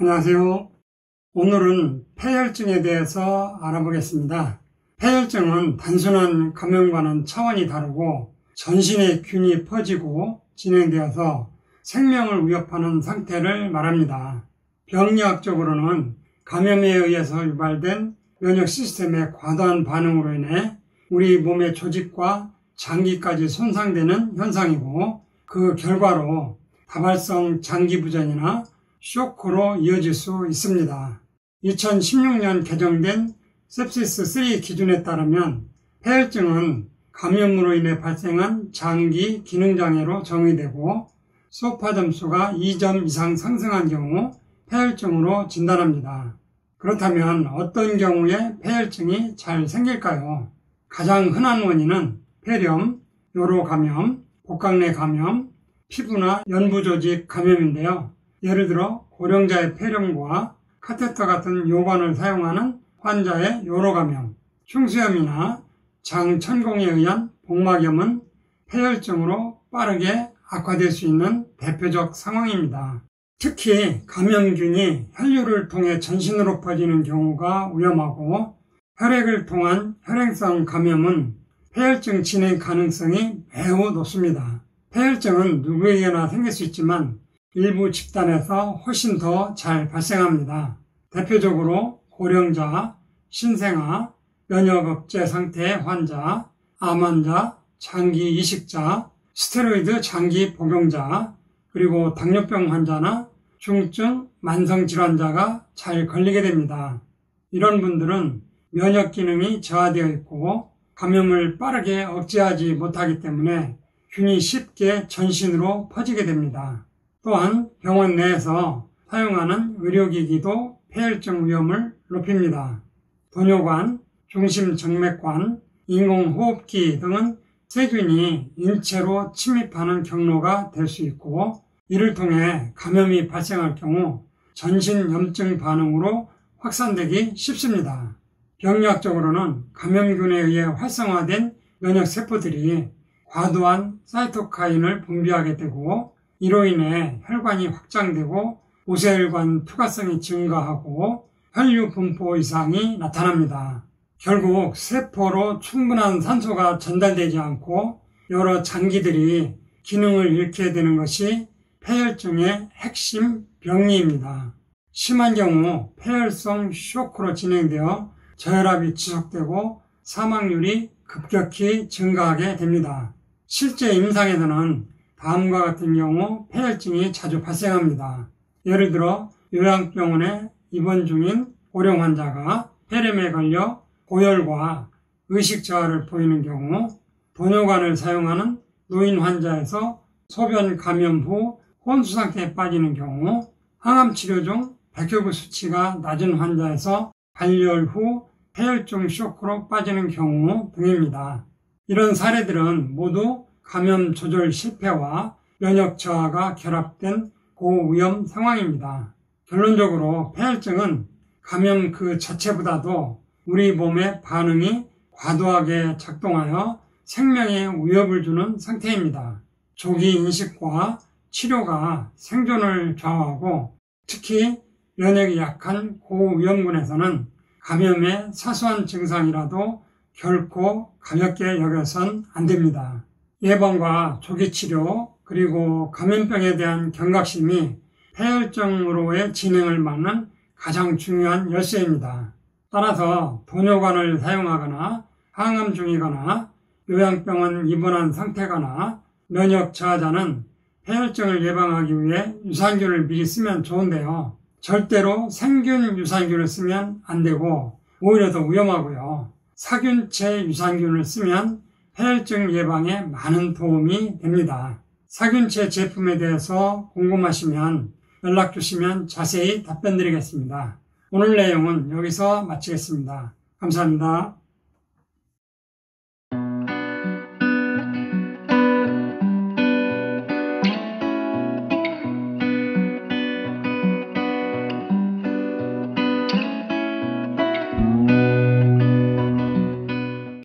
안녕하세요. 오늘은 폐혈증에 대해서 알아보겠습니다. 폐혈증은 단순한 감염과는 차원이 다르고 전신에 균이 퍼지고 진행되어서 생명을 위협하는 상태를 말합니다. 병리학적으로는 감염에 의해서 유발된 면역 시스템의 과도한 반응으로 인해 우리 몸의 조직과 장기까지 손상되는 현상이고, 그 결과로 다발성 장기부전이나 쇼크로 이어질 수 있습니다. 2016년 개정된 셉시스3 기준에 따르면 폐혈증은 감염으로 인해 발생한 장기 기능장애로 정의되고, 소파 점수가 2점 이상 상승한 경우 폐혈증으로 진단합니다. 그렇다면 어떤 경우에 폐혈증이 잘 생길까요? 가장 흔한 원인은 폐렴, 요로감염, 복강내 감염, 피부나 연부조직 감염인데요. 예를 들어 고령자의 폐렴과 카테터 같은 요관을 사용하는 환자의 요로감염, 흉수염이나 장천공에 의한 복막염은 폐혈증으로 빠르게 악화될 수 있는 대표적 상황입니다. 특히 감염균이 혈류를 통해 전신으로 퍼지는 경우가 위험하고, 혈액을 통한 혈행성 감염은 폐혈증 진행 가능성이 매우 높습니다. 폐혈증은 누구에게나 생길 수 있지만 일부 집단에서 훨씬 더 잘 발생합니다. 대표적으로 고령자, 신생아, 면역억제 상태의 환자, 암 환자, 장기 이식자, 스테로이드 장기 복용자, 그리고 당뇨병 환자나 중증 만성질환자가 잘 걸리게 됩니다. 이런 분들은 면역 기능이 저하되어 있고 감염을 빠르게 억제하지 못하기 때문에 균이 쉽게 전신으로 퍼지게 됩니다. 또한 병원 내에서 사용하는 의료기기도 폐혈증 위험을 높입니다. 도뇨관, 중심정맥관, 인공호흡기 등은 세균이 인체로 침입하는 경로가 될 수 있고, 이를 통해 감염이 발생할 경우 전신염증 반응으로 확산되기 쉽습니다. 병리학적으로는 감염균에 의해 활성화된 면역세포들이 과도한 사이토카인을 분비하게 되고, 이로 인해 혈관이 확장되고 모세혈관 투과성이 증가하고 혈류 분포 이상이 나타납니다. 결국 세포로 충분한 산소가 전달되지 않고 여러 장기들이 기능을 잃게 되는 것이 폐혈증의 핵심 병리입니다. 심한 경우 폐혈성 쇼크로 진행되어 저혈압이 지속되고 사망률이 급격히 증가하게 됩니다. 실제 임상에서는 다음과 같은 경우 폐혈증이 자주 발생합니다. 예를 들어 요양병원에 입원 중인 고령 환자가 폐렴에 걸려 고열과 의식 저하를 보이는 경우, 도뇨관을 사용하는 노인 환자에서 소변 감염 후 혼수 상태에 빠지는 경우, 항암 치료 중 백혈구 수치가 낮은 환자에서 발열 후 폐혈증 쇼크로 빠지는 경우 등입니다. 이런 사례들은 모두 감염 조절 실패와 면역 저하가 결합된 고위험 상황입니다. 결론적으로 폐혈증은 감염 그 자체보다도 우리 몸의 반응이 과도하게 작동하여 생명에 위협을 주는 상태입니다. 조기 인식과 치료가 생존을 좌우하고, 특히 면역이 약한 고위험군에서는 감염의 사소한 증상이라도 결코 가볍게 여겨선 안 됩니다. 예방과 조기 치료, 그리고 감염병에 대한 경각심이 폐혈증으로의 진행을 막는 가장 중요한 열쇠입니다. 따라서 도뇨관을 사용하거나 항암 중이거나 요양병원 입원한 상태거나 면역 저하자는 폐혈증을 예방하기 위해 유산균을 미리 쓰면 좋은데요. 절대로 생균 유산균을 쓰면 안 되고 오히려 더 위험하고요. 사균체 유산균을 쓰면 폐혈증 예방에 많은 도움이 됩니다. 사균체 제품에 대해서 궁금하시면 연락 주시면 자세히 답변 드리겠습니다. 오늘 내용은 여기서 마치겠습니다. 감사합니다.